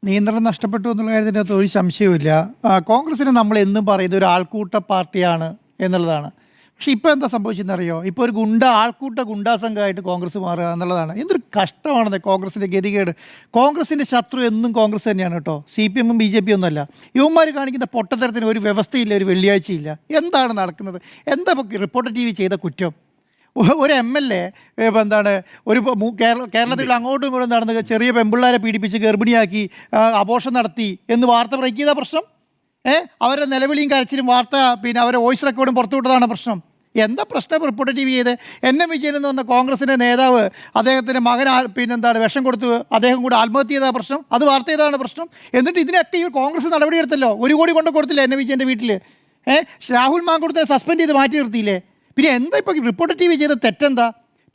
നിയന്ത്രണം നഷ്ടപ്പെട്ടു എന്നുള്ള കാര്യത്തിനകത്ത് ഒരു സംശയവുമില്ല. കോൺഗ്രസിന് നമ്മൾ എന്നും പറയുന്നത് ഒരു ആൾക്കൂട്ട പാർട്ടിയാണ് എന്നുള്ളതാണ്. പക്ഷേ ഇപ്പോൾ എന്താ സംഭവിച്ചതെന്നറിയോ? ഇപ്പോൾ ഒരു ആൾക്കൂട്ട ഗുണ്ടാസംഘമായിട്ട് കോൺഗ്രസ് മാറുക എന്നുള്ളതാണ്. എന്തൊരു കഷ്ടമാണെന്നേ കോൺഗ്രസിൻ്റെ ഗതികേട്. കോൺഗ്രസിൻ്റെ ശത്രു എന്നും കോൺഗ്രസ് തന്നെയാണ് കേട്ടോ. CPM ഉം BJP ഒന്നുമല്ല. യുവന്മാർ കാണിക്കുന്ന പൊട്ടത്തരത്തിന് ഒരു വ്യവസ്ഥയില്ല, ഒരു വെള്ളിയാഴ്ചയില്ല. എന്താണ് നടക്കുന്നത്? എന്താ ഇപ്പോൾ റിപ്പോർട്ടർ TV ചെയ്ത കുറ്റം? ഒരു MLA എന്താണ് ഒരു കേരളത്തിൽ അങ്ങോട്ടും ഇങ്ങോട്ടും നടന്ന് ചെറിയ പെമ്പിള്ളാരെ പീഡിപ്പിച്ച് ഗർഭിണിയാക്കി അബോർഷൻ നടത്തി എന്ന് വാർത്ത ബ്രേക്ക് ചെയ്ത പ്രശ്നം. അവരുടെ നിലവിളിയും കരച്ചിലും വാർത്ത പിന്നെ അവരെ വോയിസ് റെക്കോർഡും പുറത്തുവിട്ടതാണ് പ്രശ്നം. എന്താ പ്രശ്നം റിപ്പോർട്ടർ TV ചെയ്ത്? NM വിജയൻ എന്ന് പറഞ്ഞ കോൺഗ്രസിൻ്റെ നേതാവ് അദ്ദേഹത്തിൻ്റെ മകൻ വിഷം കൊടുത്ത് അദ്ദേഹം കൂടെ ആത്മഹത്യ ചെയ്ത പ്രശ്നം, അത് വാർത്ത ചെയ്തതാണ് പ്രശ്നം. എന്നിട്ട് ഇതിനൊക്കെ ഈ കോൺഗ്രസ് നടപടിയെടുത്തല്ലോ. 1 കോടി കൊണ്ട് കൊടുത്തില്ല NM വിജയൻ്റെ വീട്ടിൽ. രാഹുൽ മാങ്കുടത്തെ സസ്പെൻഡ് ചെയ്ത് മാറ്റി നിർത്തിയില്ലേ? പിന്നെ എന്താ ഇപ്പോൾ റിപ്പോർട്ടർ TV ചെയ്ത തെറ്റെന്താ?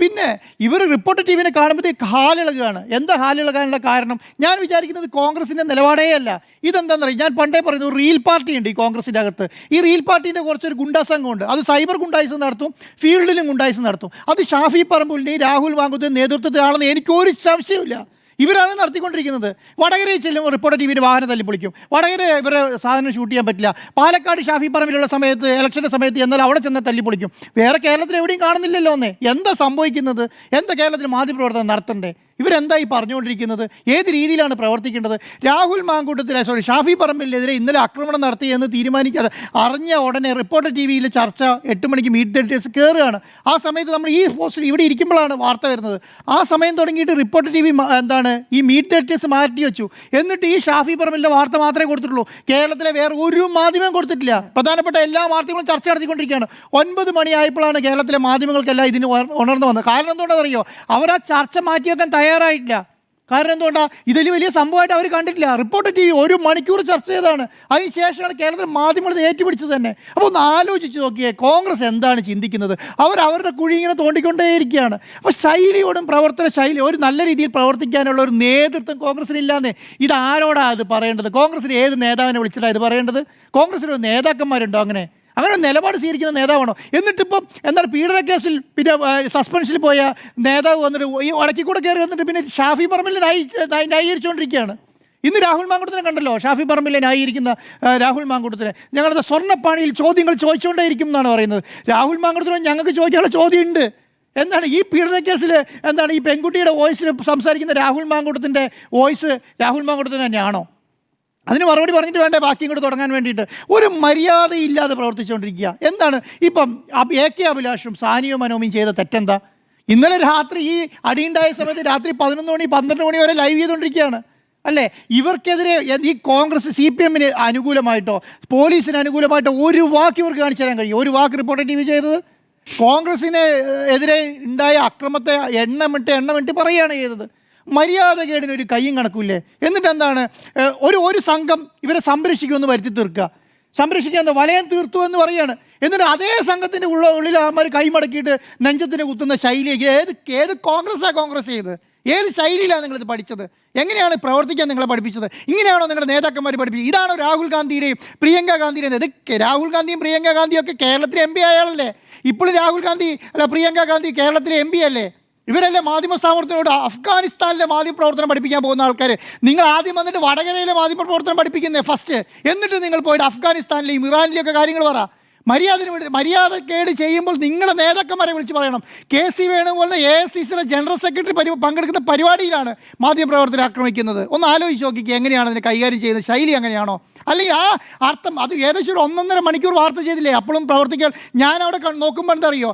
പിന്നെ ഇവർ റിപ്പോർട്ടർ TVനെ കാണുമ്പോഴത്തേക്ക് ഹാലിളകുകയാണ്. എന്താ ഹാലിളകാനുള്ള കാരണം? ഞാൻ വിചാരിക്കുന്നത് കോൺഗ്രസിൻ്റെ നിലപാടേ അല്ല. ഇതെന്താണെന്ന് അറിയാം, ഞാൻ പണ്ടേ പറയുന്നു, റീൽ പാർട്ടി ഉണ്ട് ഈ കോൺഗ്രസിൻ്റെ അകത്ത്. ഈ റീൽ പാർട്ടീൻ്റെ കുറച്ചൊരു ഗുണ്ടാസംഘമുണ്ട്. അത് സൈബർ ഗുണ്ടായിസം നടത്തും, ഫീൽഡിലും ഗുണ്ടായിസം നടത്തും. അത് ഷാഫി പറമ്പിലിൻ്റെയും രാഹുൽ മാങ്കുത്തിൻ്റെ നേതൃത്വത്തിലാണെന്ന് എനിക്കൊരു സംശയമില്ല. ഇവരാണ് നടത്തിക്കൊണ്ടിരിക്കുന്നത്. വടകരയിൽ ചെല്ലുമ്പോൾ റിപ്പോർട്ടർ TVൻ്റെ വാഹനം തല്ലിപ്പൊളിക്കും. വടകര ഇവരെ സാധനം ഷൂട്ട് ചെയ്യാൻ പറ്റില്ല. പാലക്കാട് ഷാഫി പറമ്പിലുള്ള സമയത്ത്, ഇലക്ഷൻ്റെ സമയത്ത് എന്നാൽ അവിടെ ചെന്നാൽ തല്ലിപ്പൊളിക്കും. വേറെ കേരളത്തിൽ എവിടെയും കാണുന്നില്ലല്ലോ ഒന്നേ. എന്താ സംഭവിക്കുന്നത്? എന്താ കേരളത്തിൽ മാധ്യമപ്രവർത്തനം നടത്തണ്ടേ? ഇവരെന്തായി പറഞ്ഞുകൊണ്ടിരിക്കുന്നത്? ഏത് രീതിയിലാണ് പ്രവർത്തിക്കേണ്ടത്? രാഹുൽ മാങ്കൂട്ടത്തിലെ ഷാഫി പറമ്പിലെതിരെ ഇന്നലെ ആക്രമണം നടത്തി എന്ന് തീരുമാനിക്കാതെ അറിഞ്ഞ ഉടനെ റിപ്പോർട്ടർ TVയിൽ ചർച്ച 8 മണിക്ക് മീറ്റ് ദ ഡേറ്റ്സ് കയറുകയാണ്. ആ സമയത്ത് നമ്മൾ ഈ പോസ്റ്റിൽ ഇവിടെ ഇരിക്കുമ്പോഴാണ് വാർത്ത വരുന്നത്. ആ സമയം തുടങ്ങിയിട്ട് റിപ്പോർട്ടർ TV ഈ മീറ്റ് ദ ഡേറ്റ്സ് മാറ്റി വെച്ചു. എന്നിട്ട് ഈ ഷാഫി പറമ്പിലെ വാർത്ത മാത്രമേ കൊടുത്തിട്ടുള്ളൂ. കേരളത്തിലെ വേറെ ഒരു മാധ്യമം കൊടുത്തിട്ടില്ല. പ്രധാനപ്പെട്ട എല്ലാ വാർത്തകളും ചർച്ച നടത്തിക്കൊണ്ടിരിക്കുകയാണ്. 9 മണിയായപ്പോഴാണ് കേരളത്തിലെ മാധ്യമങ്ങൾക്കെല്ലാം ഇതിന് ഉണർന്നു വന്നത്. കാരണം എന്തുകൊണ്ടാണെന്ന് അറിയോ? അവർ ആ ചർച്ച മാറ്റിവെക്കാൻ തയ്യാറായിട്ടില്ല. കാരണം എന്തുകൊണ്ടാണ്? ഇതിൽ വലിയ സംഭവമായിട്ട് അവർ കണ്ടിട്ടില്ല. റിപ്പോർട്ടർ TV 1 മണിക്കൂർ ചർച്ച ചെയ്തതാണ്. അതിനുശേഷമാണ് കേരളത്തിൽ മാധ്യമങ്ങൾ ഏറ്റുപിടിച്ചത് തന്നെ. അപ്പോൾ ഒന്ന് ആലോചിച്ച് നോക്കിയേ, കോൺഗ്രസ് എന്താണ് ചിന്തിക്കുന്നത്? അവരുടെ കുഴി ഇങ്ങനെ തോണ്ടിക്കൊണ്ടേയിരിക്കുകയാണ്. അപ്പോൾ ശൈലിയോടും പ്രവർത്തന ശൈലി, ഒരു നല്ല രീതിയിൽ പ്രവർത്തിക്കാനുള്ള ഒരു നേതൃത്വം കോൺഗ്രസിനില്ലാന്നേ. ഇത് ആരോടാണ് അത് പറയേണ്ടത്? കോൺഗ്രസിന് ഏത് നേതാവിനെ വിളിച്ചിട്ടാണ് ഇത് പറയേണ്ടത്? കോൺഗ്രസിന് നേതാക്കന്മാരുണ്ടോ അങ്ങനെ ഒരു നിലപാട് സ്വീകരിക്കുന്ന നേതാവാണോ? എന്നിട്ടിപ്പം എന്താണ് പീഡന കേസിൽ പിന്നെ സസ്പെൻഷനിൽ പോയ നേതാവ് വന്നിട്ട് ഈ ഇടയ്ക്ക് കൂടെ കയറി വന്നിട്ട് പിന്നെ ഷാഫി പറമ്പിലിനെ ന്യായീകരിച്ചുകൊണ്ടിരിക്കുകയാണ്. ഇന്ന് രാഹുൽ മാങ്കൂട്ടത്തിനെ കണ്ടല്ലോ, ഷാഫി പറമ്പിലിനെ ന്യായീകരിക്കുന്ന രാഹുൽ മാങ്കൂട്ടത്തിനെ. ഞങ്ങളുടെ സ്വർണ്ണപ്പാണിയിൽ ചോദ്യങ്ങൾ ചോദിച്ചുകൊണ്ടേയിരിക്കും എന്നാണ് പറയുന്നത്. രാഹുൽ മാങ്കൂട്ടത്തിനോട് ഞങ്ങൾക്ക് ചോദിക്കാനുള്ള ചോദ്യമുണ്ട്. എന്താണ് ഈ പീഡന കേസിൽ ഈ പെൺകുട്ടിയുടെ വോയിസിൽ സംസാരിക്കുന്ന രാഹുൽ മാങ്കൂട്ടത്തിൻ്റെ വോയിസ് രാഹുൽ മാങ്കൂട്ടത്തിന് തന്നെയാണോ? അതിന് മറുപടി പറഞ്ഞിട്ട് വേണ്ടേ ബാക്കി ഇങ്ങോട്ട് തുടങ്ങാൻ വേണ്ടിയിട്ട്? ഒരു മര്യാദയില്ലാതെ പ്രവർത്തിച്ചുകൊണ്ടിരിക്കുക. എന്താണ് ഇപ്പം AK അഭിലാഷും സാനിയോ മനോമിയും ചെയ്ത തെറ്റെന്താ? ഇന്നലെ രാത്രി ഈ അടിയുണ്ടായ സമയത്ത് രാത്രി 11 മണി 12 മണി വരെ ലൈവ് ചെയ്തുകൊണ്ടിരിക്കുകയാണ് അല്ലേ? ഇവർക്കെതിരെ ഈ കോൺഗ്രസ് CPMന് അനുകൂലമായിട്ടോ പോലീസിന് അനുകൂലമായിട്ടോ ഒരു വാക്ക് ഇവർക്ക് കാണിച്ചു തരാൻ കഴിയും? ഒരു വാക്ക് റിപ്പോർട്ടർ TV ചെയ്തത്? കോൺഗ്രസിന് എതിരെ ഉണ്ടായ അക്രമത്തെ എണ്ണമിട്ട് പറയുകയാണ് ചെയ്തത്. മര്യാദകേടിന് ഒരു കയ്യും കണക്കില്ലേ? എന്നിട്ട് എന്താണ് ഒരു സംഘം ഇവരെ സംരക്ഷിക്കുമെന്ന് വരുത്തി തീർക്കുക, സംരക്ഷിക്കാൻ വലയം തീർത്തു എന്ന് പറയുകയാണ്. എന്നിട്ട് അതേ സംഘത്തിൻ്റെ ഉള്ളിൽ അവന്മാർ കൈമടക്കിയിട്ട് നെഞ്ചത്തിന് കുത്തുന്ന ശൈലി ഏത് കോൺഗ്രസ് ചെയ്ത്? ഏത് ശൈലിയിലാണ് നിങ്ങളിത് പഠിച്ചത്? എങ്ങനെയാണ് പ്രവർത്തിക്കാൻ നിങ്ങളെ പഠിപ്പിച്ചത്? ഇങ്ങനെയാണോ നിങ്ങളുടെ നേതാക്കന്മാർ പഠിപ്പിച്ചത്? ഇതാണോ രാഹുൽ ഗാന്ധിയുടെയും പ്രിയങ്ക ഗാന്ധിയുടെയും? ഇത് രാഹുൽ ഗാന്ധിയും പ്രിയങ്ക ഗാന്ധിയും ഒക്കെ കേരളത്തിലെ MP ആയാലല്ലേ? ഇപ്പോഴും രാഹുൽ ഗാന്ധി പ്രിയങ്ക ഗാന്ധി കേരളത്തിലെ MP അല്ലേ? ഇവരല്ലേ മാധ്യമ സാമർത്ഥ്യത്തോട് അഫ്ഗാനിസ്ഥാനിലെ മാധ്യമ പ്രവർത്തനം പഠിപ്പിക്കാൻ പോകുന്ന ആൾക്കാർ? നിങ്ങൾ ആദ്യം വന്നിട്ട് വടകരയിലെ മാധ്യമ പ്രവർത്തനം പഠിപ്പിക്കുന്നേ ഫസ്റ്റ്. എന്നിട്ട് നിങ്ങൾ പോയിട്ട് അഫ്ഗാനിസ്ഥാനിലെയും ഇറാനിലെയും ഒക്കെ കാര്യങ്ങൾ പറ. മര്യാദക്കേട് ചെയ്യുമ്പോൾ നിങ്ങളുടെ നേതാക്കന്മാരെ വിളിച്ച് പറയണം. KC വേണുപോലെ AICCയുടെ ജനറൽ സെക്രട്ടറി പങ്കെടുക്കുന്ന പരിപാടിയിലാണ് മാധ്യമപ്രവർത്തകരെ ആക്രമിക്കുന്നത്. ഒന്ന് ആലോചിച്ച് നോക്കിക്കുക, എങ്ങനെയാണ് അതിനെ കൈകാര്യം ചെയ്യുന്നത്? ശൈലി അങ്ങനെയാണോ? അല്ലെങ്കിൽ ആ അർത്ഥം അത് ഏകദേശം ഒരു 1.5 മണിക്കൂർ വാർത്ത ചെയ്തില്ലേ? അപ്പോഴും പ്രവർത്തിക്കാൻ ഞാൻ അവിടെ നോക്കുമ്പോൾ എന്താ അറിയോ,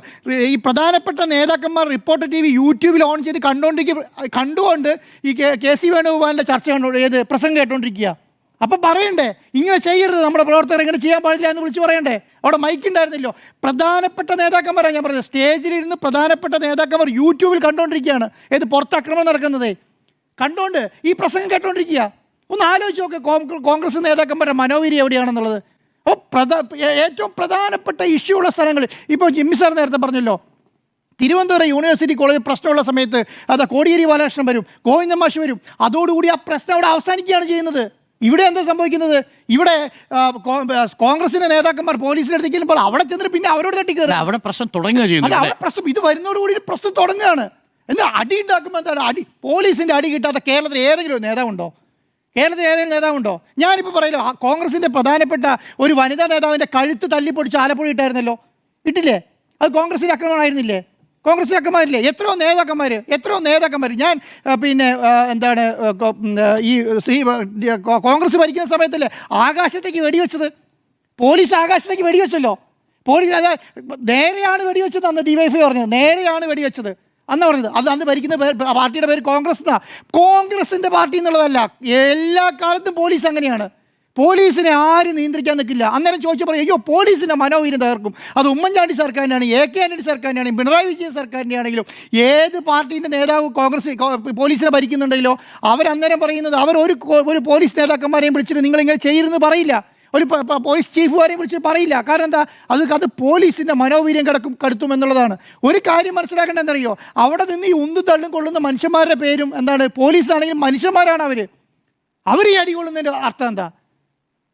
ഈ പ്രധാനപ്പെട്ട നേതാക്കന്മാർ റിപ്പോർട്ടർ TV യൂട്യൂബിൽ ഓൺ ചെയ്ത് കണ്ടുകൊണ്ട് ഈ KC വേണുഗോപാലിൻ്റെ ചർച്ച പ്രസംഗം കേട്ടോണ്ടിരിക്കുക. അപ്പം പറയണ്ടേ ഇങ്ങനെ ചെയ്യരുത്, നമ്മുടെ പ്രവർത്തകർ ഇങ്ങനെ ചെയ്യാൻ പാടില്ല എന്ന് വിളിച്ച് പറയണ്ടേ? അവിടെ മൈക്കുണ്ടായിരുന്നല്ലോ. പ്രധാനപ്പെട്ട നേതാക്കന്മാരാണ് ഞാൻ പറഞ്ഞത്. സ്റ്റേജിലിരുന്ന് പ്രധാനപ്പെട്ട നേതാക്കന്മാർ യൂട്യൂബിൽ കണ്ടുകൊണ്ടിരിക്കുകയാണ്. പുറത്താക്രമണം നടക്കുന്നത് കണ്ടുകൊണ്ട് ഈ പ്രസംഗം കേട്ടോണ്ടിരിക്കുക. ഒന്ന് ആലോചിച്ച് നോക്ക് കോൺഗ്രസ് നേതാക്കന്മാരുടെ മനോവീര്യം എവിടെയാണെന്നുള്ളത്. അപ്പോൾ ഏറ്റവും പ്രധാനപ്പെട്ട ഇഷ്യൂ ഉള്ള സ്ഥലങ്ങൾ ഇപ്പോൾ ജിമ്മി സാർ നേരത്തെ പറഞ്ഞല്ലോ, തിരുവനന്തപുരം യൂണിവേഴ്സിറ്റി കോളേജ് പ്രശ്നമുള്ള സമയത്ത് കോടിയേരി ബാലകൃഷ്ണൻ വരും, ഗോവിന്ദൻ മാഷ് വരും. അതോടുകൂടി ആ പ്രശ്നം അവിടെ അവസാനിക്കുകയാണ് ചെയ്യുന്നത്. ഇവിടെ എന്താ സംഭവിക്കുന്നത്? ഇവിടെ കോൺഗ്രസിന്റെ നേതാക്കന്മാർ പോലീസിന്റെ അടുത്തേക്ക് ചെല്ലുമ്പോൾ അവിടെ ചെന്നിട്ട് പിന്നെ അവരോട് തട്ടിക്കയറി അവിടെ പ്രശ്നം തുടങ്ങുക. ഇത് വരുന്നതോടുകൂടി പ്രശ്നം തുടങ്ങുകയാണ്. എന്നാൽ അടി ഉണ്ടാക്കുമ്പോൾ എന്താണ്? പോലീസിന്റെ അടി കിട്ടാത്ത കേരളത്തിൽ ഏതെങ്കിലും നേതാവുണ്ടോ? കേരളത്തിൽ ഏതെങ്കിലും നേതാവുണ്ടോ? ഞാനിപ്പോൾ പറയല്ലോ, കോൺഗ്രസിൻ്റെ പ്രധാനപ്പെട്ട ഒരു വനിതാ നേതാവിൻ്റെ കഴുത്ത് തല്ലിപ്പൊടിച്ച് ആലപ്പുഴ ഇട്ടായിരുന്നല്ലോ, ഇട്ടില്ലേ? അത് കോൺഗ്രസിൻ്റെ ആക്രമണമായിരുന്നില്ലേ? കോൺഗ്രസിൻ്റെ അക്കന്മാരില്ലേ? എത്രയോ നേതാക്കന്മാർ ഞാൻ പിന്നെ എന്താണ് ഈ കോൺഗ്രസ് ഭരിക്കുന്ന സമയത്തല്ലേ ആകാശത്തേക്ക് വെടിവെച്ചത്? പോലീസ് ആകാശത്തേക്ക് വെടിവെച്ചല്ലോ. പോലീസ് അത് നേരെയാണ് വെടിവെച്ചത്. അന്ന് ഡിവൈഎഫ്ഐ പറഞ്ഞത് നേരെയാണ് വെടിവെച്ചത് അന്ന് പറഞ്ഞത്. അത് അന്ന് ഭരിക്കുന്ന പാർട്ടിയുടെ പേര് കോൺഗ്രസ് എന്നാ. കോൺഗ്രസിൻ്റെ പാർട്ടി എന്നുള്ളതല്ല, എല്ലാ കാലത്തും പോലീസ് അങ്ങനെയാണ്. പോലീസിനെ ആരും നിയന്ത്രിക്കാൻ നിൽക്കില്ല. അന്നേരം ചോദിച്ചാൽ പറയും, അയ്യോ പോലീസിൻ്റെ മനോവീര്യം തകർക്കും. അത് ഉമ്മൻചാണ്ടി സർക്കാരിനാണ്, എ.കെ. ആന്റണി സർക്കാരിനാണെങ്കിലും പിണറായി വിജയൻ സർക്കാരിൻ്റെ ആണെങ്കിലും ഏത് പാർട്ടീൻ്റെ നേതാവ് പോലീസിനെ ഭരിക്കുന്നുണ്ടെങ്കിലോ അവരന്നേരം പറയുന്നത്, ഒരു പോലീസ് നേതാക്കന്മാരെയും വിളിച്ചിട്ട് നിങ്ങളിങ്ങനെ ചെയ്യരുതെന്ന് പറയില്ല, ഒരു പോലീസ് ചീഫുകാരെയും വിളിച്ച് പറയില്ല. കാരണം എന്താ? അത് പോലീസിൻ്റെ മനോവീര്യം കടത്തും എന്നുള്ളതാണ്. ഒരു കാര്യം മനസ്സിലാക്കേണ്ടത് എന്തറിയോ, അവിടെ നിന്ന് ഈ ഉന്തും തള്ളും കൊള്ളുന്ന മനുഷ്യന്മാരുടെ പേരും എന്താണ്? പോലീസാണെങ്കിലും മനുഷ്യന്മാരാണ് അവർ ഈ അടികൊള്ളുന്നതിൻ്റെ അർത്ഥം എന്താ?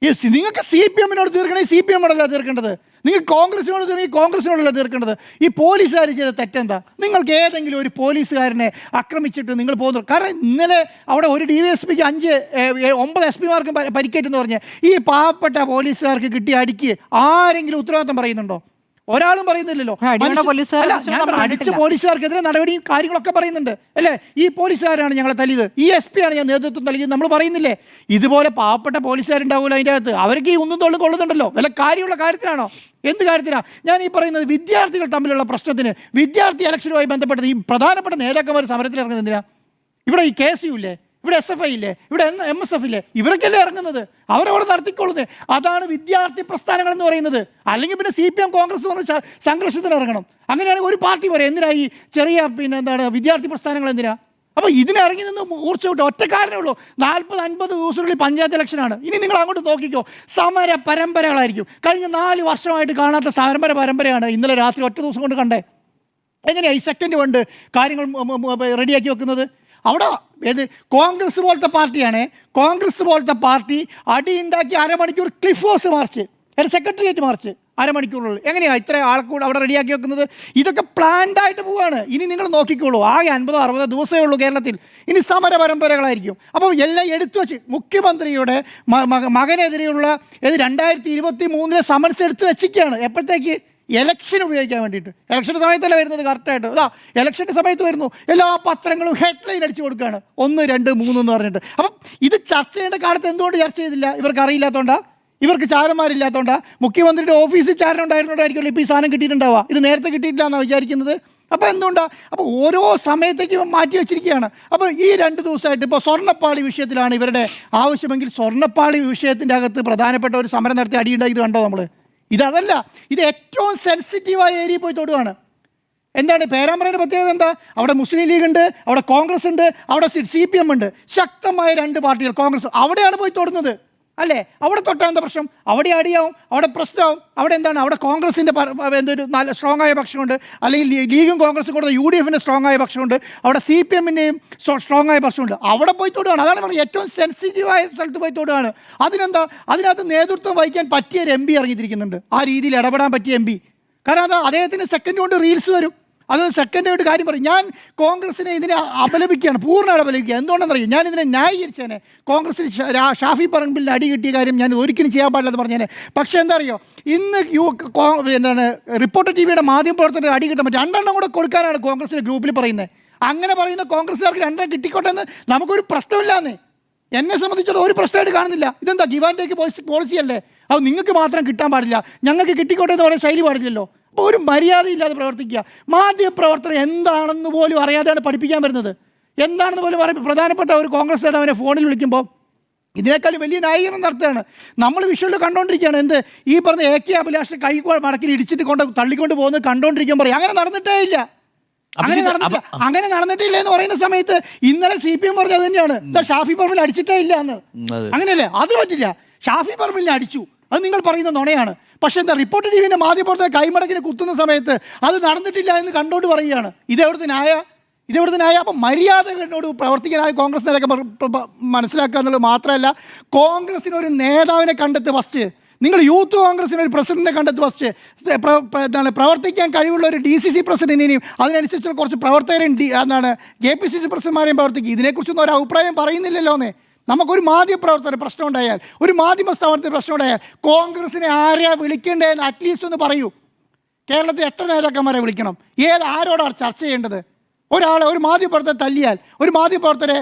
നിങ്ങൾക്ക് CPM തീർക്കണേ CPM തീർക്കേണ്ടത്, നിങ്ങൾക്ക് കോൺഗ്രസിനോട് തീർക്കണമെങ്കിൽ കോൺഗ്രസിനോടല്ല തീർക്കേണ്ടത്. ഈ പോലീസുകാർ ചെയ്ത തെറ്റെന്താ? നിങ്ങൾക്ക് ഏതെങ്കിലും ഒരു പോലീസുകാരനെ ആക്രമിച്ചിട്ട് നിങ്ങൾ പോകുന്നു? കാരണം ഇന്നലെ അവിടെ ഒരു DYSPക്ക് 9 SP-മാർക്കും പരിക്കേറ്റെന്ന് പറഞ്ഞ് ഈ പാവപ്പെട്ട പോലീസുകാർക്ക് കിട്ടിയ അടിക്ക് ആരെങ്കിലും ഉത്തരവാദിത്തം പറയുന്നുണ്ടോ? ഒരാളും പറയുന്നില്ലല്ലോ. അടിച്ച പോലീസുകാർക്കെതിരെ നടപടിയും കാര്യങ്ങളൊക്കെ പറയുന്നുണ്ട് അല്ലേ? ഈ പോലീസുകാരാണ് ഞങ്ങളെ തല്ലിയത്, ഈ SP ആണ് ഞാൻ നേതൃത്വം നൽകിയത് നമ്മൾ പറയുന്നില്ലേ? ഇതുപോലെ പാവപ്പെട്ട പോലീസുകാരുണ്ടാവുമല്ലോ അതിൻ്റെ അകത്ത്. അവർക്ക് ഈ ഒന്നും തൊള്ളും കൊള്ളുന്നുണ്ടല്ലോ. വല്ല കാര്യമുള്ള കാര്യത്തിലാണോ? എന്ത് കാര്യത്തിലാണ് ഞാൻ ഈ പറയുന്നത്? വിദ്യാർത്ഥികൾ തമ്മിലുള്ള പ്രശ്നത്തിന്, വിദ്യാർത്ഥി ഇലക്ഷനുമായി ബന്ധപ്പെട്ടത് ഈ പ്രധാനപ്പെട്ട നേതാക്കന്മാർ സമരത്തിൽ ഇറങ്ങുന്നത് എന്തിനാ? ഇവിടെ ഈ KSU ഇല്ലേ, ഇവിടെ SFI ഇല്ലേ, ഇവിടെ MSF ഇല്ലേ? ഇവരൊക്കെയല്ലേ ഇറങ്ങുന്നത്, അവരവിടെ നടത്തിക്കൊള്ളുന്നത്. അതാണ് വിദ്യാർത്ഥി പ്രസ്ഥാനങ്ങൾ എന്ന് പറയുന്നത്. അല്ലെങ്കിൽ പിന്നെ CPM കോൺഗ്രസ് പറഞ്ഞ സംഘർഷത്തിന് ഇറങ്ങണം. അങ്ങനെയാണെങ്കിൽ ഒരു പാർട്ടി പറയാം, എന്തിനാ ഈ ചെറിയ വിദ്യാർത്ഥി പ്രസ്ഥാനങ്ങൾ എന്തിനാ? അപ്പോൾ ഇതിനിറങ്ങി നിന്ന് ഊർച്ച വിട്ട് ഒറ്റ കാരണമേ ഉള്ളൂ, 40-50 ദിവസങ്ങളിൽ പഞ്ചായത്ത് ഇലക്ഷനാണ്. ഇനി നിങ്ങൾ അങ്ങോട്ട് നോക്കിക്കോ, സമര പരമ്പരകളായിരിക്കും. കഴിഞ്ഞ 4 വർഷമായിട്ട് കാണാത്ത സമര പരമ്പരയാണ് ഇന്നലെ രാത്രി ഒറ്റ ദിവസം കൊണ്ട് കണ്ടേ. എങ്ങനെയാണ് ഈ സെക്കൻഡ് കൊണ്ട് കാര്യങ്ങൾ റെഡിയാക്കി വെക്കുന്നത്? അവിടെ കോൺഗ്രസ് പോലത്തെ പാർട്ടിയാണ്, കോൺഗ്രസ് പോലത്തെ പാർട്ടി അടിയുണ്ടാക്കി അരമണിക്കൂർ Cliff House march, secretariat march അരമണിക്കൂറുള്ളിൽ എങ്ങനെയാണ് ഇത്ര ആൾക്കൂടെ അവിടെ റെഡിയാക്കി വെക്കുന്നത്? ഇതൊക്കെ പ്ലാൻഡായിട്ട് പോവുകയാണ്. ഇനി നിങ്ങൾ നോക്കിക്കോളൂ, ആകെ 50-60 ദിവസമേ ഉള്ളൂ കേരളത്തിൽ. ഇനി സമര പരമ്പരകളായിരിക്കും. അപ്പോൾ എല്ലാം എടുത്തു വെച്ച് മുഖ്യമന്ത്രിയുടെ മകനെതിരെയുള്ള 2023 സമൻസ് എടുത്ത് വെച്ചിരിക്കുകയാണ്. എപ്പോഴത്തേക്ക്? ഇലക്ഷൻ ഉപയോഗിക്കാൻ വേണ്ടിയിട്ട്. ഇലക്ഷൻ്റെ സമയത്തല്ല വരുന്നത് കറക്റ്റായിട്ട്. അതാ ഇലക്ഷൻ്റെ സമയത്ത് വരുന്നു, എല്ലാ പത്രങ്ങളും ഹെഡ്ലൈൻ അടിച്ചു കൊടുക്കുകയാണ് 1, 2, 3 എന്ന് പറഞ്ഞിട്ട്. അപ്പം ഇത് ചർച്ച ചെയ്യേണ്ട കാലത്ത് എന്തുകൊണ്ട് ചർച്ച ചെയ്തില്ല? ഇവർക്ക് അറിയില്ലാത്തതുകൊണ്ടാ? ഇവർക്ക് ചാരന്മാരില്ലാത്തതുകൊണ്ടാ? മുഖ്യമന്ത്രിയുടെ ഓഫീസിൽ ചാരൻ ഉണ്ടായിരുന്നോണ്ടായിരിക്കുമല്ലോ ഇപ്പോൾ ഈ സാധനം കിട്ടിയിട്ടുണ്ടാവുക. ഇത് നേരത്തെ കിട്ടിയിട്ടില്ല എന്നാണ് വിചാരിക്കുന്നത്. അപ്പോൾ എന്തുകൊണ്ടാണ്? അപ്പോൾ ഓരോ സമയത്തേക്ക് മാറ്റി വെച്ചിരിക്കുകയാണ്. അപ്പോൾ ഈ 2 ദിവസമായിട്ട് ഇപ്പോൾ സ്വർണ്ണപ്പാളി വിഷയത്തിലാണ് ഇവരുടെ ആവശ്യമെങ്കിൽ സ്വർണ്ണപ്പാളി വിഷയത്തിൻ്റെ അകത്ത് പ്രധാനപ്പെട്ട ഒരു സമരം നടത്തി അടിയുണ്ടായി. ഇത് കണ്ടോ നമ്മൾ? ഇതല്ല, ഇത് ഏറ്റവും സെൻസിറ്റീവായ ഏരിയയിൽ പോയി തൊടുകയാണ്. എന്താണ് പേരാമ്പ്രയുടെ പ്രത്യേകത? എന്താ? അവിടെ മുസ്ലിം ലീഗ് ഉണ്ട്, അവിടെ കോൺഗ്രസ് ഉണ്ട്, അവിടെ CPM ഉണ്ട്. ശക്തമായ 2 പാർട്ടികൾ. കോൺഗ്രസ് അവിടെയാണ് പോയി തൊടുന്നത് അല്ലേ? അവിടെ തൊട്ടാൽ എന്താ പ്രശ്നം? അവിടെ അടിയാവും, അവിടെ പ്രശ്നമാവും. അവിടെ എന്താണ്? അവിടെ കോൺഗ്രസിൻ്റെ എന്തൊരു നല്ല സ്ട്രോങ് ആയ പക്ഷമുണ്ട്, അല്ലെങ്കിൽ ലീഗും കോൺഗ്രസും കൂടെ UDFൻ്റെ സ്ട്രോങ് ആയ പക്ഷമുണ്ട്, അവിടെ CPMൻ്റെയും സ്ട്രോങ് ആയ പക്ഷമുണ്ട്. അവിടെ പോയി തൊടുകയാണ്. അതാണ് പറയുന്നത്, ഏറ്റവും സെൻസിറ്റീവായ സ്ഥലത്ത് പോയി തൊടുകയാണ്. അതിനകത്ത് നേതൃത്വം വഹിക്കാൻ പറ്റിയ ഒരു MP ഇറങ്ങിയിരിക്കുന്നുണ്ട്, ആ രീതിയിൽ ഇടപെടാൻ പറ്റിയ MP. കാരണം അദ്ദേഹത്തിന് സെക്കൻഡ് കൊണ്ട് റീൽസ് വരും. അത് സെക്കൻഡായിട്ട് കാര്യം പറയും. ഞാൻ കോൺഗ്രസിനെ ഇതിനെ അപലപിക്കുകയാണ്, പൂർണ്ണമായിട്ട് അപലപിക്കുക. എന്തുകൊണ്ടെന്നറിയും? ഞാൻ ഇതിനെ ന്യായീകരിച്ചേനെ. കോൺഗ്രസിന് ഷാഫി പറമ്പിലിന് അടി കിട്ടിയ കാര്യം ഞാൻ ഒരിക്കലും ചെയ്യാൻ പാടില്ലെന്ന് പറഞ്ഞേനെ. പക്ഷേ എന്താ അറിയോ, ഇന്ന് റിപ്പോർട്ടർ TVയുടെ മാധ്യമ പ്രവർത്തകർ അടി കിട്ടാൻ പറ്റും. 2 എണ്ണം കൂടെ കൊടുക്കാനാണ് കോൺഗ്രസിൻ്റെ ഗ്രൂപ്പിൽ പറയുന്നത്. അങ്ങനെ പറയുന്ന കോൺഗ്രസ്സുകാർക്ക് 2 കിട്ടിക്കോട്ടെ എന്ന് നമുക്കൊരു പ്രശ്നമില്ലാന്നേ. എന്നെ സംബന്ധിച്ചുള്ള ഒരു പ്രശ്നമായിട്ട് കാണുന്നില്ല. ഇതെന്താ ഗിവ് ആൻഡ് ടേക്ക് പോളിസി അല്ലേ? അത് നിങ്ങൾക്ക് മാത്രം കിട്ടാൻ പാടില്ല, ഞങ്ങൾക്ക് കിട്ടിക്കോട്ടെ എന്ന് പറയുന്ന ശൈലി പാടില്ലല്ലോ. അപ്പോൾ ഒരു മര്യാദയില്ലാതെ പ്രവർത്തിക്കുക. മാധ്യമപ്രവർത്തനം എന്താണെന്ന് പോലും അറിയാതെയാണ് പഠിപ്പിക്കാൻ വരുന്നത്. എന്താണെന്ന് പോലും പ്രധാനപ്പെട്ട ഒരു കോൺഗ്രസ് നേതാവിനെ ഫോണിൽ വിളിക്കുമ്പോൾ ഇതിനേക്കാൾ വലിയ ന്യായീകരണം നടത്തുകയാണ്. നമ്മൾ വിഷ്വലിൽ കണ്ടുകൊണ്ടിരിക്കുകയാണ്. എന്ത് ഈ പറഞ്ഞ AK അഭിലാഷ് കൈ മടക്കിൽ ഇടിച്ചിട്ട് തള്ളിക്കൊണ്ട് പോകുന്നത് കണ്ടുകൊണ്ടിരിക്കാൻ പറയും. അങ്ങനെ നടന്നിട്ടേ ഇല്ല, അങ്ങനെ നടന്നിട്ടില്ല എന്ന് പറയുന്ന സമയത്ത് ഇന്നലെ CPM പറഞ്ഞത് അത് തന്നെയാണ്, ഷാഫി പറമ്പിൽ അടിച്ചിട്ടേ ഇല്ല എന്ന്. അങ്ങനെയല്ലേ? അത് പറ്റില്ല. ഷാഫി പറമ്പിലിനെ അടിച്ചു, അത് നിങ്ങൾ പറയുന്ന നുണയാണ്. പക്ഷേ എന്താ, റിപ്പോർട്ടർ TVൻ്റെ മാധ്യമപ്രവർത്തകർ കൈമടക്കിന് കുത്തുന്ന സമയത്ത് അത് നടന്നിട്ടില്ല എന്ന് കണ്ടോണ്ട് പറയുകയാണ്. ഇതെവിടുത്തെ ന്യായ? അപ്പം മര്യാദകളോട് പ്രവർത്തിക്കാനായ കോൺഗ്രസ് നേതാക്കൾ മനസ്സിലാക്കുക എന്നുള്ളത് മാത്രമല്ല, കോൺഗ്രസിനൊരു നേതാവിനെ കണ്ടെത്ത് ഫസ്റ്റ്. നിങ്ങൾ യൂത്ത് കോൺഗ്രസിന് ഒരു പ്രസിഡന്റിനെ കണ്ടെത്ത് ഫസ്റ്റ്. പ്രവർത്തിക്കാൻ കഴിവുള്ള ഒരു DCC പ്രസിഡന്റിനെയും അതിനനുസരിച്ചുള്ള കുറച്ച് പ്രവർത്തകരെയും KPCC പ്രസിഡന്റ്മാരെയും പ്രവർത്തിക്കുക. ഇതിനെക്കുറിച്ചൊന്നും ഒരു അഭിപ്രായം പറയുന്നില്ലല്ലോ എന്നേ. നമുക്കൊരു മാധ്യമപ്രവർത്തന പ്രശ്നം ഉണ്ടായാൽ, ഒരു മാധ്യമ സ്ഥാപനത്തിന് പ്രശ്നം ഉണ്ടായാൽ കോൺഗ്രസിനെ ആരെയാണ് വിളിക്കേണ്ടതെന്ന് അറ്റ്ലീസ്റ്റ് ഒന്ന് പറയൂ. കേരളത്തിൽ എത്ര നേതാക്കന്മാരെ വിളിക്കണം? ആരോടാണ് ചർച്ച ചെയ്യേണ്ടത്? ഒരു മാധ്യമപ്രവർത്തകരെ തല്ലിയാൽ, ഒരു മാധ്യമപ്രവർത്തകരെ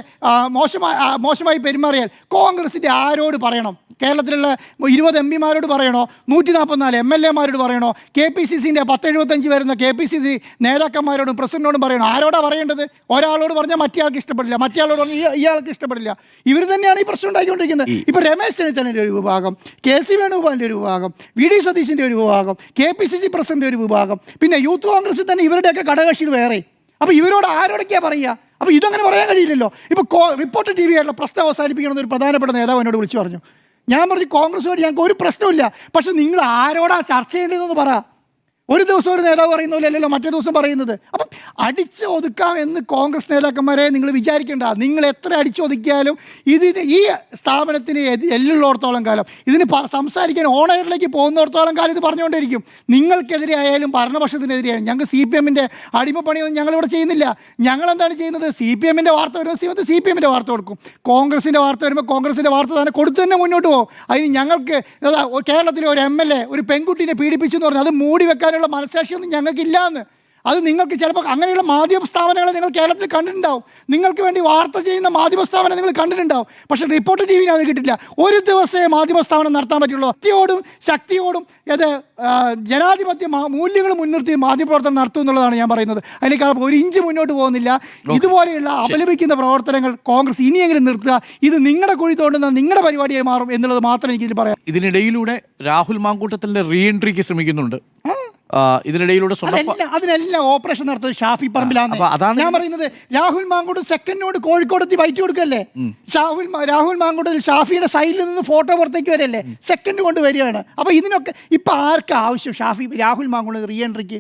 മോശമായി പെരുമാറിയാൽ കോൺഗ്രസിൻ്റെ ആരോട് പറയണം? കേരളത്തിലുള്ള 20 എംപിമാരോട് പറയണോ? 144 MLA-മാരോട് പറയണോ? KPCC-ൻ്റെ 10-75 വരുന്ന KPCC നേതാക്കന്മാരോടും പ്രസിഡന്റിനോടും പറയണോ? ആരോടാണ് പറയേണ്ടത്? ഒരാളോട് പറഞ്ഞാൽ മറ്റേയാൾക്ക് ഇഷ്ടപ്പെടില്ല, മറ്റേയാളോട് പറഞ്ഞാൽ ഇയാൾക്ക് ഇഷ്ടപ്പെടില്ല. ഇവർ തന്നെയാണ് ഈ പ്രശ്നം ഉണ്ടാക്കിക്കൊണ്ടിരിക്കുന്നത്. ഇപ്പോൾ രമേശ് ചെന്നിത്തലയുടെ ഒരു വിഭാഗം, KC വേണുഗോപാലിൻ്റെ ഒരു വിഭാഗം, VD സതീശിൻ്റെ ഒരു വിഭാഗം, KPCC പ്രസിഡന്റ് ഒരു വിഭാഗം, പിന്നെ യൂത്ത് കോൺഗ്രസിൽ തന്നെ ഇവരുടെയൊക്കെ ഘടകകക്ഷികൾ വേറെ. അപ്പോൾ ഇവരോട് ആരോടൊക്കെയാണ് പറയുക? അപ്പോൾ ഇതങ്ങനെ പറയാൻ കഴിയില്ലല്ലോ. ഇപ്പോൾ റിപ്പോർട്ടർ TV ആയിട്ടുള്ള പ്രശ്നം അവസാനിപ്പിക്കണമെന്ന് ഒരു പ്രധാനപ്പെട്ട നേതാവ് എന്നോട് വിളിച്ചു പറഞ്ഞു. ഞാൻ പറഞ്ഞു കോൺഗ്രസുമായിട്ട് ഞങ്ങൾക്ക് ഒരു പ്രശ്നമില്ല, പക്ഷെ നിങ്ങൾ ആരോടാ ചർച്ച ചെയ്യേണ്ടതെന്ന് പറ. ഒരു ദിവസം ഒരു നേതാവ് പറയുന്നില്ലല്ലോ മറ്റേ ദിവസം പറയുന്നത്. അപ്പം അടിച്ച് ഒതുക്കാം എന്ന് കോൺഗ്രസ് നേതാക്കന്മാരെ നിങ്ങൾ വിചാരിക്കേണ്ട. നിങ്ങൾ എത്ര അടിച്ചൊതുക്കിയാലും ഈ സ്ഥാപനത്തിന് എല്ലുള്ളിടത്തോളം കാലം, ഇതിന് സംസാരിക്കാൻ ഓണറിലേക്ക് പോകുന്നിടത്തോളം കാലം ഇത് പറഞ്ഞുകൊണ്ടിരിക്കും. നിങ്ങൾക്കെതിരെ ആയാലും ഭരണപക്ഷത്തിനെതിരെയായാലും. ഞങ്ങൾക്ക് CPM-ൻ്റെ അടിമപ്പണിയൊന്നും ഞങ്ങളിവിടെ ചെയ്യുന്നില്ല. ഞങ്ങളെന്താണ് ചെയ്യുന്നത്? CPM-ൻ്റെ വാർത്ത വരുമ്പോൾ CPM-ൻ്റെ വാർത്ത കൊടുക്കും, കോൺഗ്രസിൻ്റെ വാർത്ത വരുമ്പോൾ കോൺഗ്രസിൻ്റെ വാർത്ത തന്നെ കൊടുത്തു തന്നെ മുന്നോട്ട് പോകും. അതിന് ഞങ്ങൾക്ക് കേരളത്തിലെ ഒരു MLA ഒരു പെൺകുട്ടീനെ പീഡിപ്പിച്ചു എന്ന് പറഞ്ഞാൽ അത് മൂടി വെക്കാനുള്ള മനസ്സാക്ഷിയൊന്നും ഞങ്ങൾക്കില്ല എന്ന്. അത് നിങ്ങൾക്ക് ചിലപ്പോൾ അങ്ങനെയുള്ള മാധ്യമ സ്ഥാപനങ്ങളെ നിങ്ങൾ കേരളത്തിൽ കണ്ടിട്ടുണ്ടാവും. നിങ്ങൾക്ക് വേണ്ടി വാർത്ത ചെയ്യുന്ന മാധ്യമ സ്ഥാപനം നിങ്ങൾ കണ്ടിട്ടുണ്ടാവും. പക്ഷേ റിപ്പോർട്ടർ TV അത് കിട്ടില്ല. ഒരു ദിവസമേ മാധ്യമ സ്ഥാപനം നടത്താൻ പറ്റുള്ളൂ. ശക്തിയോടും ജനാധിപത്യ മൂല്യങ്ങൾ മുൻനിർത്തി മാധ്യമപ്രവർത്തനം നടത്തും എന്നുള്ളതാണ് ഞാൻ പറയുന്നത്. അതിനേക്കാൾ ഒരു ഇഞ്ച് മുന്നോട്ട് പോകുന്നില്ല. ഇതുപോലെയുള്ള അപലപിക്കുന്ന പ്രവർത്തനങ്ങൾ കോൺഗ്രസ് ഇനിയെങ്കിലും നിർത്തുക. ഇത് നിങ്ങളുടെ കുഴി തോണ്ടുന്ന നിങ്ങളുടെ പരിപാടിയായി മാറും എന്നുള്ളത് മാത്രമേ എനിക്കിതിൽ പറയാം. ഇതിനിടയിലൂടെ രാഹുൽ മാങ്കൂട്ടത്തിന്റെ റീ എൻട്രിക്ക് ശ്രമിക്കുന്നുണ്ട്. ഇതിനിടയിലുള്ള അതിനെല്ലാം ഓപ്പറേഷൻ നടത്തുന്നത് ഷാഫി പറമ്പിലാണ്. ഞാൻ പറയുന്നത് രാഹുൽ മാങ്കൂട്ടം സെക്കൻഡിനോട് കോഴിക്കോടെത്തി ബൈറ്റ് കൊടുക്കല്ലേ. രാഹുൽ മാങ്കൂട്ടത്തിൽ ഷാഫിയുടെ സൈഡിൽ നിന്ന് ഫോട്ടോ പുറത്തേക്ക് വരല്ലേ, സെക്കൻഡ് കൊണ്ട് വരികയാണ്. അപ്പോൾ ഇതിനൊക്കെ ഇപ്പം ആർക്കാ ആവശ്യം രാഹുൽ മാങ്കൂട്ടം റീ എൻട്രിക്ക്?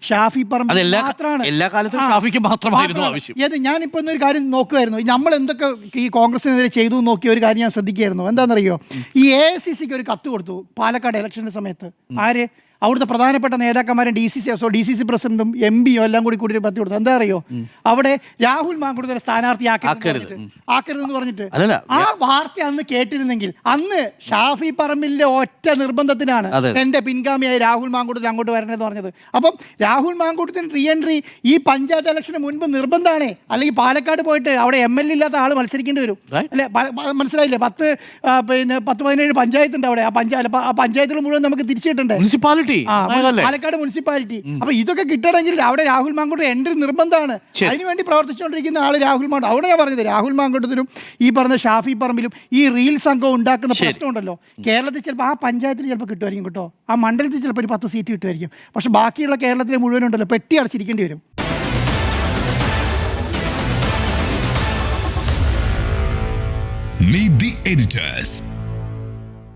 ഷാഫി പറമ്പിൽ മാത്രമാണ് എല്ലാ കാലത്തും ഷാഫിക്ക് മാത്രമായിരുന്നു ആവശ്യം. ഞാനിപ്പോൾ ഒരു കാര്യം നോക്കുമായിരുന്നു, നമ്മൾ എന്തൊക്കെ ഈ കോൺഗ്രസിനെതിരെ ചെയ്തു നോക്കിയ ഒരു കാര്യം ഞാൻ ശ്രദ്ധിക്കുകയായിരുന്നു. എന്താണെന്നറിയോ? ഈ AICC-ക്ക് ഒരു കത്ത് കൊടുത്തു പാലക്കാട് ഇലക്ഷൻ്റെ സമയത്ത്. ആര്? അവിടുത്തെ പ്രധാനപ്പെട്ട നേതാക്കന്മാരും DCC പ്രസിഡന്റും MPയും എല്ലാം കൂടി പറ്റി കൊടുത്തു. എന്താ അറിയോ? അവിടെ രാഹുൽ മാങ്കൂട്ടത്തിനെ സ്ഥാനാർത്ഥിയാക്കരുതെന്ന് പറഞ്ഞിട്ട് ആ വാർത്ത അന്ന് കേട്ടിരുന്നെങ്കിൽ, അന്ന് ഷാഫി പറമ്പിലിന്റെ ഒറ്റ നിർബന്ധത്തിനാണ് എന്റെ പിൻഗാമിയായി രാഹുൽ മാങ്കൂട്ടത്തിൽ അങ്ങോട്ട് വരണമെന്ന് പറഞ്ഞത്. അപ്പം രാഹുൽ മാങ്കൂട്ടത്തിന് റീ എൻട്രി ഈ പഞ്ചായത്ത് ഇലക്ഷന് മുൻപ് നിർബന്ധമാണ്. അല്ലെങ്കിൽ പാലക്കാട് പോയിട്ട് അവിടെ MLA ഇല്ലാത്ത ആൾ മത്സരിക്കേണ്ടി വരും. അല്ലെ, മനസ്സിലായില്ലേ? 10-17 പഞ്ചായത്തുണ്ട് അവിടെ. ആ പഞ്ചായത്തുകൾ മുഴുവൻ നമുക്ക് തിരിച്ചിട്ടുണ്ട്. പാലക്കാട് മുനിസിപ്പാലിറ്റി. അപ്പൊ ഇതൊക്കെ കിട്ടണമെങ്കിൽ അവിടെ രാഹുൽ മാങ്കൂട്ടം എൻട്രി നിർബന്ധമാണ്. അതിനുവേണ്ടി പ്രവർത്തിച്ചുകൊണ്ടിരിക്കുന്ന ആള് രാഹുൽ മാങ്കൂട്ടം. അവിടെ ഞാൻ പറഞ്ഞത് രാഹുൽ മാങ്കൂട്ടത്തിനും ഈ പറഞ്ഞ ഷാഫി പറമ്പിലും ഈ റീൽ സംഘം ഉണ്ടാക്കുന്ന പ്രശ്നമുണ്ടല്ലോ. കേരളത്തിൽ ചിലപ്പോൾ ആ പഞ്ചായത്തിൽ ചിലപ്പോൾ കിട്ടുമായിരിക്കും കേട്ടോ, ആ മണ്ഡലത്തിൽ ചിലപ്പോൾ ഒരു 10 സീറ്റ് കിട്ടുമായിരിക്കും. പക്ഷെ ബാക്കിയുള്ള കേരളത്തിലെ മുഴുവനുണ്ടല്ലോ പെട്ടി അടച്ചിരിക്കേണ്ടി വരും. Meet the editors.